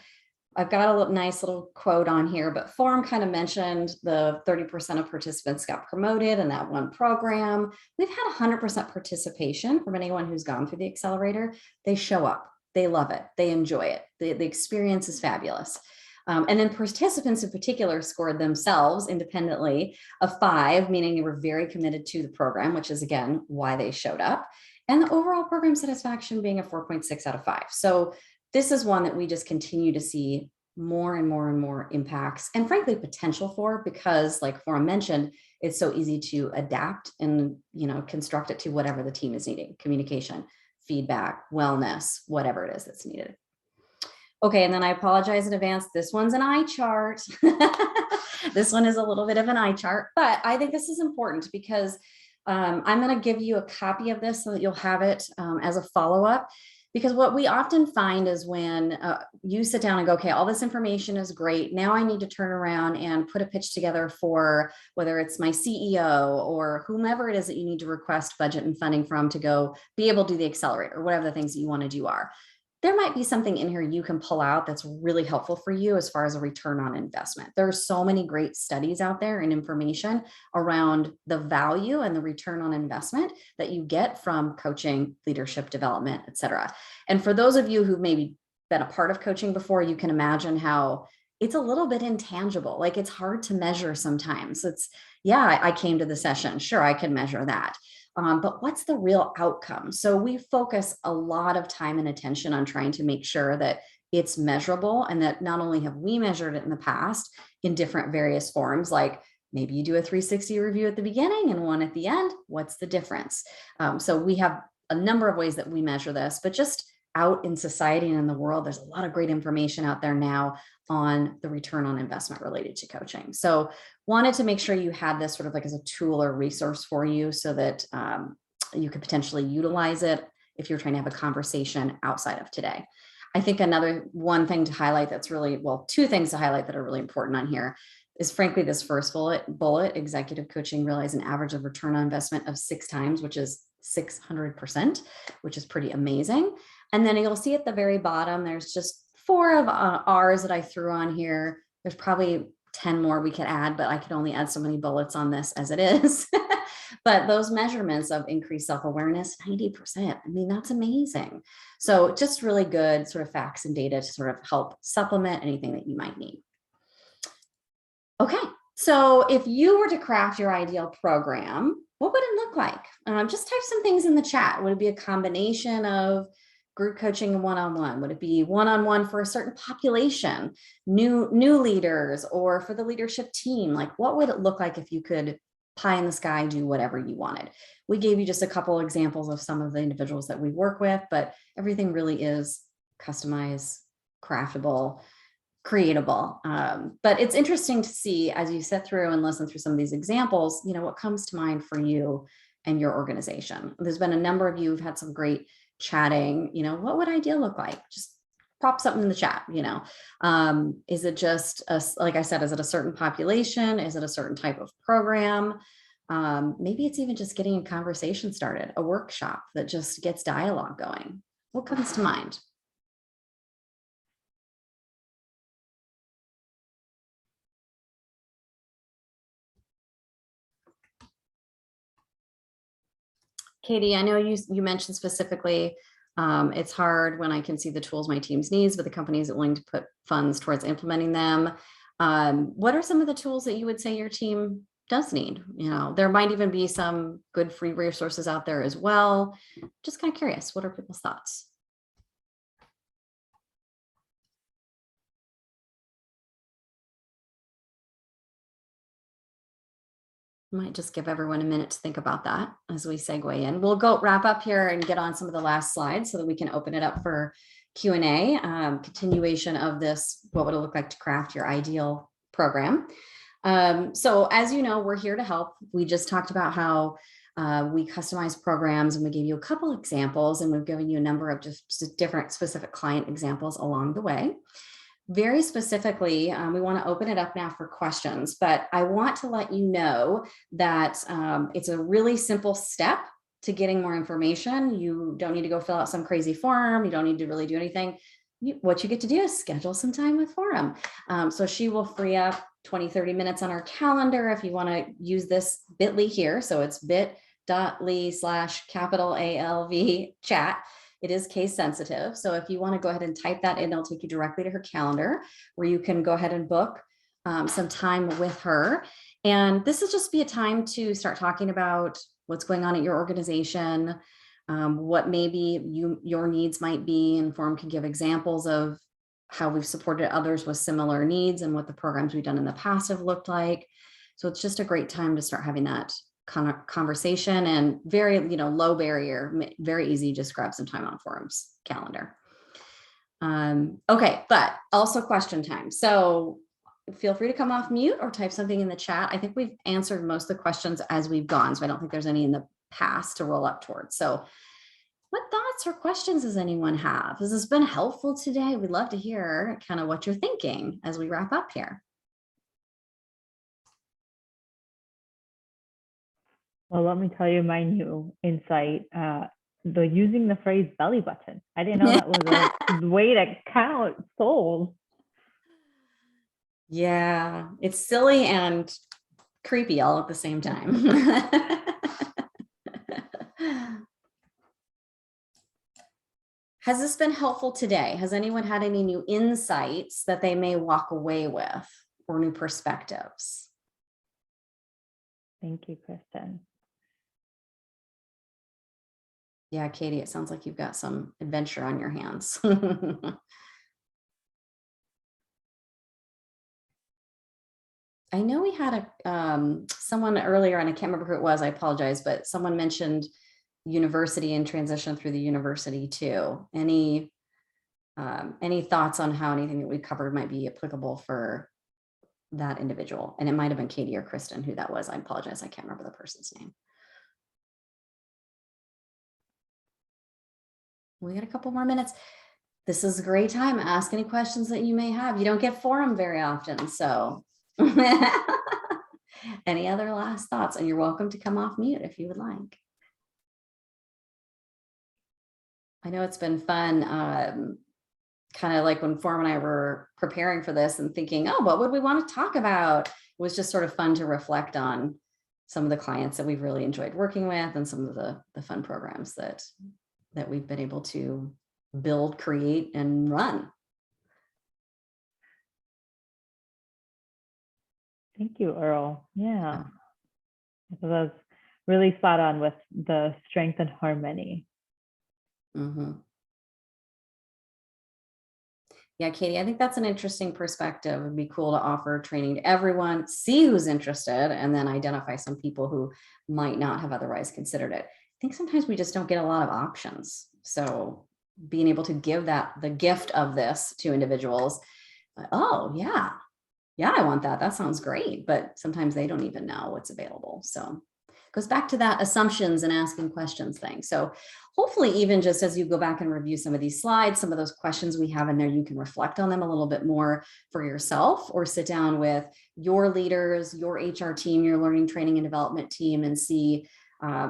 I've got a nice little quote on here, but Foram kind of mentioned the 30% of participants got promoted in that one program. We've had 100% participation from anyone who's gone through the Accelerator. They show up, they love it, they enjoy it. The experience is fabulous. And then participants in particular scored themselves independently a 5, meaning they were very committed to the program, which is again, why they showed up. And the overall program satisfaction being a 4.6 out of 5. So this is one that we just continue to see more and more and more impacts, and frankly, potential for, because like Foram mentioned, it's so easy to adapt and, you know, construct it to whatever the team is needing: communication, feedback, wellness, whatever it is that's needed. Okay, and then I apologize in advance. This one's an eye chart. This one is a little bit of an eye chart, but I think this is important because I'm going to give you a copy of this so that you'll have it as a follow-up. Because what we often find is when you sit down and go, okay, all this information is great. Now I need to turn around and put a pitch together for whether it's my CEO or whomever it is that you need to request budget and funding from to go be able to do the Accelerator, or whatever the things that you want to do are. There might be something in here you can pull out that's really helpful for you as far as a return on investment. There are so many great studies out there and information around the value and the return on investment that you get from coaching, leadership development, et cetera. And for those of you who've maybe been a part of coaching before, you can imagine how it's a little bit intangible. Like it's hard to measure sometimes. I came to the session. Sure, I can measure that. But what's the real outcome? So we focus a lot of time and attention on trying to make sure that it's measurable, and that not only have we measured it in the past in different various forms, like maybe you do a 360 review at the beginning and one at the end, what's the difference? So we have a number of ways that we measure this, but just out in society and in the world, there's a lot of great information out there now on the return on investment related to coaching. So wanted to make sure you had this sort of like as a tool or resource for you so that you could potentially utilize it if you're trying to have a conversation outside of today. I think another one thing to highlight that's really, well, two things to highlight that are really important on here is frankly this first bullet, executive coaching realize an average of return on investment of 6 times, which is 600%, which is pretty amazing. And then you'll see at the very bottom, there's just 4 of R's that I threw on here. There's probably 10 more we could add, but I could only add so many bullets on this as it is. But those measurements of increased self-awareness, 90%, I mean, that's amazing. So just really good sort of facts and data to sort of help supplement anything that you might need. Okay, so if you were to craft your ideal program, what would it look like? Just type some things in the chat. Would it be a combination of group coaching and one-on-one? Would it be one-on-one for a certain population, new leaders, or for the leadership team? Like, what would it look like if you could pie in the sky, do whatever you wanted? We gave you just a couple examples of some of the individuals that we work with, but everything really is customized, craftable, creatable. But it's interesting to see as you sit through and listen through some of these examples, you know, what comes to mind for you and your organization. There's been a number of you who've had some great chatting, you know, what would ideal look like? Just pop something in the chat, you know. Is it just, like I said, is it a certain population? Is it a certain type of program? Maybe it's even just getting a conversation started, a workshop that just gets dialogue going. What comes to mind? Katie, I know you mentioned specifically, it's hard when I can see the tools my teams needs, but the company isn't willing to put funds towards implementing them. What are some of the tools that you would say your team does need? You know, there might even be some good free resources out there as well. Just kind of curious, what are people's thoughts? Might just give everyone a minute to think about that as we segue in. We'll go wrap up here and get on some of the last slides so that we can open it up for Q&A, continuation of this, what would it look like to craft your ideal program? So as you know, we're here to help. We just talked about how we customize programs, and we gave you a couple examples, and we've given you a number of just different specific client examples along the way. Very specifically, we want to open it up now for questions, but I want to let you know that it's a really simple step to getting more information. You don't need to go fill out some crazy form. You don't need to really do anything. What you get to do is schedule some time with Foram. So she will free up 20, 30 minutes on our calendar if you want to use this bit.ly here. So it's bit.ly/ALV chat. It is case sensitive. So if you want to go ahead and type that in, it'll take you directly to her calendar where you can go ahead and book some time with her. And this will just be a time to start talking about what's going on at your organization, what maybe your needs might be, and Foram can give examples of how we've supported others with similar needs and what the programs we've done in the past have looked like. So it's just a great time to start having that conversation, and very, low barrier, very easy. Just grab some time on Forum's calendar. Okay, but also question time. So feel free to come off mute or type something in the chat. I think we've answered most of the questions as we've gone, so I don't think there's any in the past to roll up towards. So what thoughts or questions does anyone have? Has this been helpful today? We'd love to hear kind of what you're thinking as we wrap up here. Well, let me tell you my new insight. Using the phrase belly button. I didn't know that was a way to count souls. Yeah, it's silly and creepy all at the same time. Has this been helpful today? Has anyone had any new insights that they may walk away with, or new perspectives? Thank you, Kristen. Yeah, Katie, it sounds like you've got some adventure on your hands. I know we had someone earlier, and I can't remember who it was, I apologize, but someone mentioned university and transition through the university too. Any thoughts on how anything that we covered might be applicable for that individual? And it might have been Katie or Kristen who that was. I apologize. I can't remember the person's name. We got a couple more minutes. This is a great time. Ask any questions that you may have. You don't get Forum very often. So any other last thoughts? And you're welcome to come off mute if you would like. I know it's been fun. Kind of like when Forum and I were preparing for this and thinking, oh, what would we want to talk about? It was just sort of fun to reflect on some of the clients that we've really enjoyed working with and some of the fun programs that we've been able to build, create, and run. Thank you, Earl. Yeah. So that's really spot on with the strength and harmony. Mm-hmm. Yeah, Katie, I think that's an interesting perspective. It'd be cool to offer training to everyone, see who's interested, and then identify some people who might not have otherwise considered it. I think sometimes we just don't get a lot of options. So being able to give the gift of this to individuals, oh yeah, I want that. That sounds great. But sometimes they don't even know what's available. So it goes back to that assumptions and asking questions thing. So hopefully, even just as you go back and review some of these slides, some of those questions we have in there, you can reflect on them a little bit more for yourself, or sit down with your leaders, your HR team, your learning, training, and development team, and see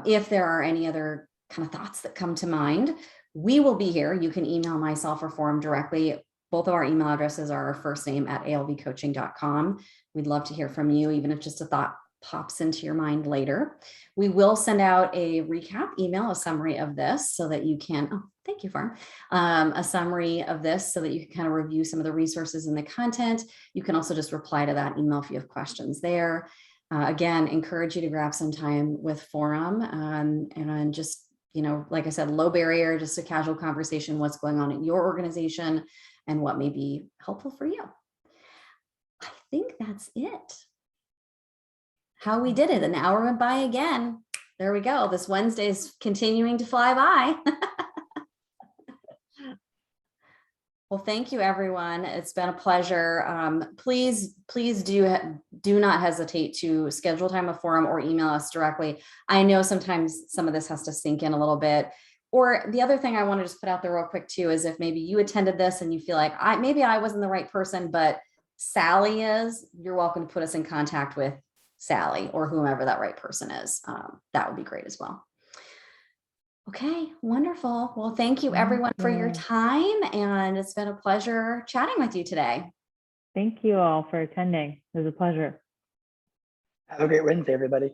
if there are any other kind of thoughts that come to mind. We will be here. You can email myself or Forum directly. Both of our email addresses are our first name at alvcoaching.com. We'd love to hear from you, even if just a thought pops into your mind later. We will send out a recap email, a summary of this, so that you can, oh, thank you, Forum, a summary of this so that you can kind of review some of the resources and the content. You can also just reply to that email if you have questions there. Again, encourage you to grab some time with Forum and just, like I said, low barrier, just a casual conversation, what's going on in your organization and what may be helpful for you. I think that's it. How we did it. An hour went by again. There we go. This Wednesday is continuing to fly by. Well, thank you, everyone. It's been a pleasure. Please do not hesitate to schedule time with Forum or email us directly. I know sometimes some of this has to sink in a little bit. Or the other thing I want to just put out there real quick too is if maybe you attended this and you feel like maybe I wasn't the right person, but Sally is, you're welcome to put us in contact with Sally or whomever that right person is. That would be great as well. Okay, wonderful. Well, thank you everyone for your time, and it's been a pleasure chatting with you today. Thank you all for attending. It was a pleasure. Have a great Wednesday, everybody.